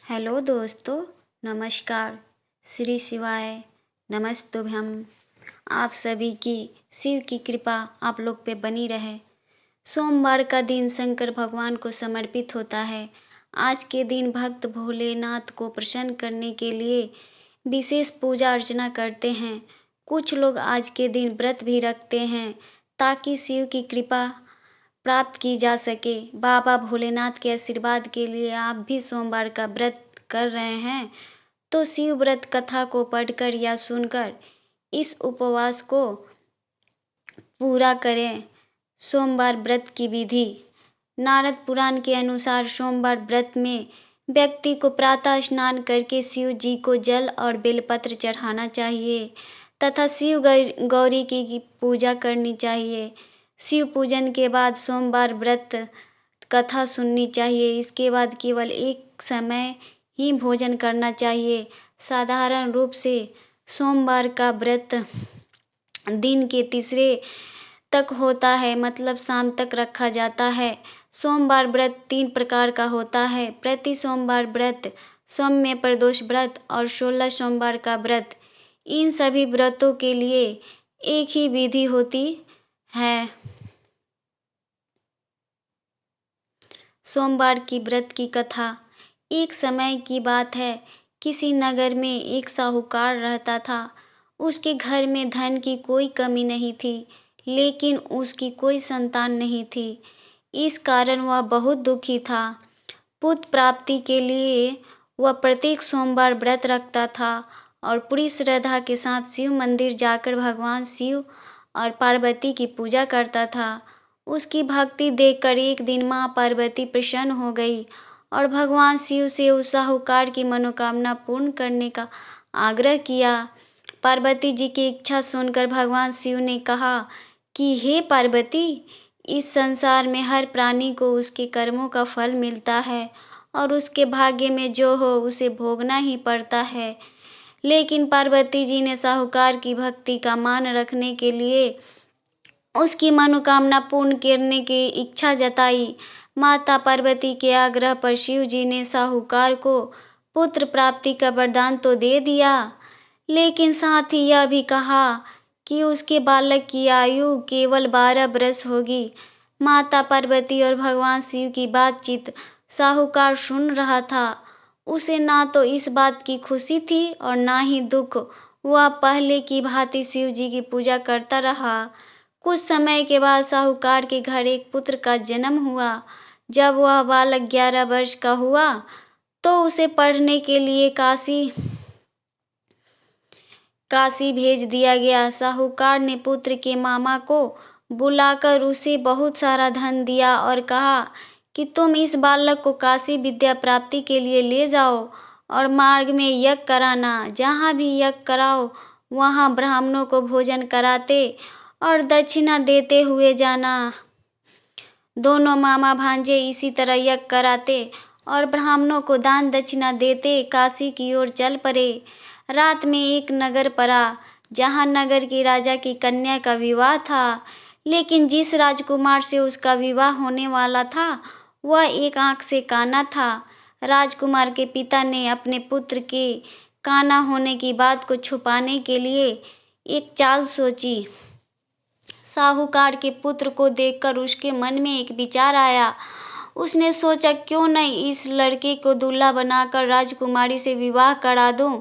Hello दोस्तों, नमस्कार। श्री शिवाय नमस्तुभ्यम। आप सभी की शिव की कृपा आप लोग पे बनी रहे। सोमवार का दिन शंकर भगवान को समर्पित होता है। आज के दिन भक्त भोलेनाथ को प्रसन्न करने के लिए विशेष पूजा अर्चना करते हैं। कुछ लोग आज के दिन व्रत भी रखते हैं ताकि शिव की कृपा प्राप्त की जा सके। बाबा भोलेनाथ के आशीर्वाद के लिए आप भी सोमवार का व्रत कर रहे हैं तो शिव व्रत कथा को पढ़कर या सुनकर इस उपवास को पूरा करें। सोमवार व्रत की विधि। नारद पुराण के अनुसार सोमवार व्रत में व्यक्ति को प्रातः स्नान करके शिव जी को जल और बेलपत्र चढ़ाना चाहिए तथा शिव गौरी की पूजा करनी चाहिए। शिव पूजन के बाद सोमवार व्रत कथा सुननी चाहिए। इसके बाद केवल एक समय ही भोजन करना चाहिए। साधारण रूप से सोमवार का व्रत दिन के तीसरे तक होता है, मतलब शाम तक रखा जाता है। सोमवार व्रत 3 प्रकार का होता है: प्रति सोमवार व्रत, सौम्य प्रदोष व्रत और 16 सोमवार का व्रत। इन सभी व्रतों के लिए एक ही विधि होती है। सोमवार की व्रत की कथा। एक समय की बात है, किसी नगर में एक साहूकार रहता था। उसके घर में धन की कोई कमी नहीं थी, लेकिन उसकी कोई संतान नहीं थी। इस कारण वह बहुत दुखी था। पुत्र प्राप्ति के लिए वह प्रत्येक सोमवार व्रत रखता था और पूरी श्रद्धा के साथ शिव मंदिर जाकर भगवान शिव और पार्वती की पूजा करता था। उसकी भक्ति देखकर एक दिन माँ पार्वती प्रसन्न हो गई और भगवान शिव से उस साहूकार की मनोकामना पूर्ण करने का आग्रह किया। पार्वती जी की इच्छा सुनकर भगवान शिव ने कहा कि हे पार्वती, इस संसार में हर प्राणी को उसके कर्मों का फल मिलता है और उसके भाग्य में जो हो उसे भोगना ही पड़ता है। लेकिन पार्वती जी ने साहूकार की भक्ति का मान रखने के लिए उसकी मनोकामना पूर्ण करने की इच्छा जताई। माता पार्वती के आग्रह पर शिव जी ने साहूकार को पुत्र प्राप्ति का वरदान तो दे दिया, लेकिन साथ ही यह भी कहा कि उसके बालक की आयु केवल 12 वर्ष होगी। माता पार्वती और भगवान शिव की बातचीत साहूकार सुन रहा था। उसे ना तो इस बात की खुशी थी और ना ही दुख। वह पहले की भांति शिव जी की पूजा करता रहा। कुछ समय के बाद साहूकार के घर एक पुत्र का जन्म हुआ। जब वह बालक 11 वर्ष का हुआ तो उसे पढ़ने के लिए काशी भेज दिया गया। साहूकार ने पुत्र के मामा को बुलाकर उसे बहुत सारा धन दिया और कहा कि तुम इस बालक को काशी विद्या प्राप्ति के लिए ले जाओ और मार्ग में यज्ञ कराना। जहाँ भी यज्ञ कराओ वहाँ ब्राह्मणों को भोजन कराते और दक्षिणा देते हुए जाना। दोनों मामा भांजे इसी तरह यज्ञ कराते और ब्राह्मणों को दान दक्षिणा देते काशी की ओर चल पड़े। रात में एक नगर पड़ा जहाँ नगर के राजा की कन्या का विवाह था, लेकिन जिस राजकुमार से उसका विवाह होने वाला था वह एक आंख से काना था। राजकुमार के पिता ने अपने पुत्र के काना होने की बात को छुपाने के लिए एक चाल सोची। साहूकार के पुत्र को देखकर उसके मन में एक विचार आया। उसने सोचा, क्यों न इस लड़के को दूल्हा बनाकर राजकुमारी से विवाह करा दूं।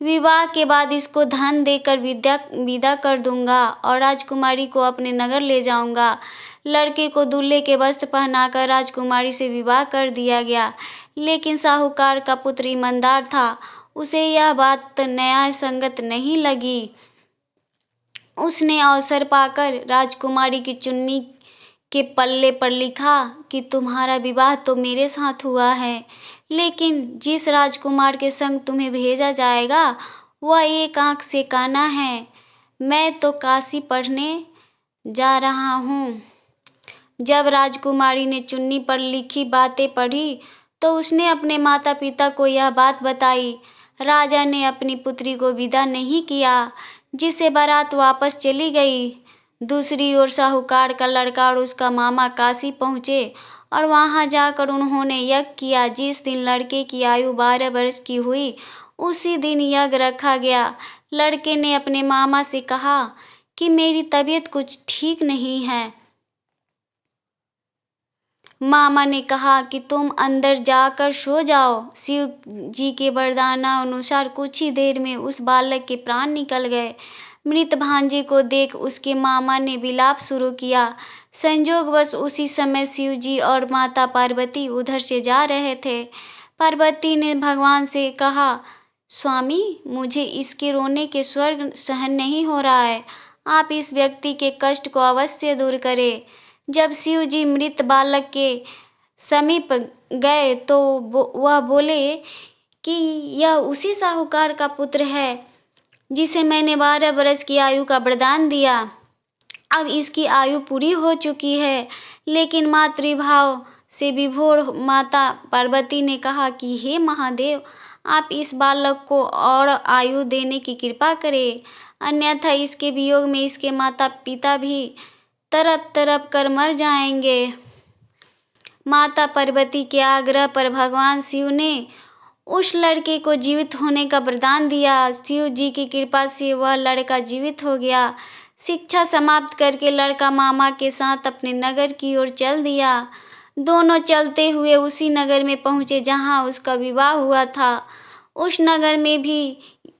विवाह के बाद इसको धन देकर विदा कर दूंगा और राजकुमारी को अपने नगर ले जाऊंगा। लड़के को दूल्हे के वस्त्र पहनाकर राजकुमारी से विवाह कर दिया गया, लेकिन साहूकार का पुत्र ईमानदार था। उसे यह बात न्याय संगत नहीं लगी। उसने अवसर पाकर राजकुमारी की चुन्नी के पल्ले पर लिखा कि तुम्हारा विवाह तो मेरे साथ हुआ है, लेकिन जिस राजकुमार के संग तुम्हें भेजा जाएगा वह एक आंख से काना है। मैं तो काशी पढ़ने जा रहा हूँ। जब राजकुमारी ने चुन्नी पर लिखी बातें पढ़ी तो उसने अपने माता पिता को यह बात बताई। राजा ने अपनी पुत्री को विदा नहीं किया, जिससे बारात वापस चली गई। दूसरी ओर साहूकार का लड़का और उसका मामा काशी पहुँचे और वहां जाकर उन्होंने यज्ञ किया। जिस दिन लड़के की आयु 12 वर्ष की हुई, उसी दिन यज्ञ रखा गया। लड़के ने अपने मामा से कहा कि मेरी तबीयत कुछ ठीक नहीं है। मामा ने कहा कि तुम अंदर जाकर सो जाओ। शिव जी के वरदानानुसार कुछ ही देर में उस बालक के प्राण निकल गए। मृत भांजे को देख उसके मामा ने विलाप शुरू किया। संयोगवश उसी समय शिव जी और माता पार्वती उधर से जा रहे थे। पार्वती ने भगवान से कहा, स्वामी, मुझे इसके रोने के स्वर सहन नहीं हो रहा है। आप इस व्यक्ति के कष्ट को अवश्य दूर करें। जब शिव जी मृत बालक के समीप गए तो वह बोले कि यह उसी साहूकार का पुत्र है जिसे मैंने 12 वर्ष की आयु का वरदान दिया। अब इसकी आयु पूरी हो चुकी है। लेकिन मातृभाव से विभोर माता पार्वती ने कहा कि हे महादेव, आप इस बालक को और आयु देने की कृपा करें, अन्यथा इसके वियोग में इसके माता पिता भी तड़प तड़प कर मर जाएंगे। माता पार्वती के आग्रह पर भगवान शिव ने उस लड़के को जीवित होने का वरदान दिया। शिव जी की कृपा से वह लड़का जीवित हो गया। शिक्षा समाप्त करके लड़का मामा के साथ अपने नगर की ओर चल दिया। दोनों चलते हुए उसी नगर में पहुंचे जहां उसका विवाह हुआ था। उस नगर में भी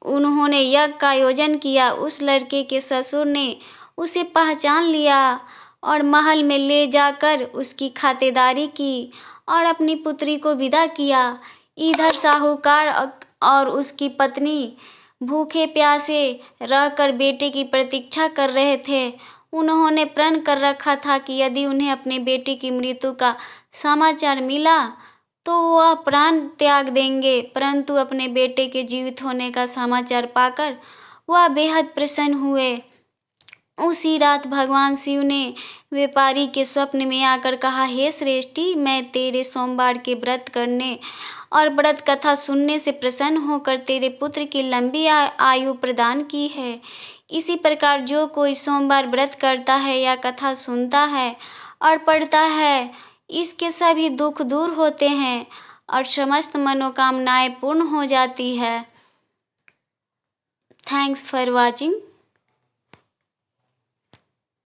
उन्होंने यज्ञ का आयोजन किया। उस लड़के के ससुर ने उसे पहचान लिया और महल में ले जाकर उसकी खातिरदारी की और अपनी पुत्री को विदा किया। इधर साहूकार और उसकी पत्नी भूखे प्यासे रहकर बेटे की प्रतीक्षा कर रहे थे। उन्होंने प्रण कर रखा था कि यदि उन्हें अपने बेटे की मृत्यु का समाचार मिला तो वह प्राण त्याग देंगे, परंतु अपने बेटे के जीवित होने का समाचार पाकर वह बेहद प्रसन्न हुए। उसी रात भगवान शिव ने व्यापारी के स्वप्न में आकर कहा, हे श्रेष्ठी, मैं तेरे सोमवार के व्रत करने और व्रत कथा सुनने से प्रसन्न होकर तेरे पुत्र की लंबी आयु प्रदान की है। इसी प्रकार जो कोई सोमवार व्रत करता है या कथा सुनता है और पढ़ता है, इसके सभी दुख दूर होते हैं और समस्त मनोकामनाएं पूर्ण हो जाती है। Thanks for watching.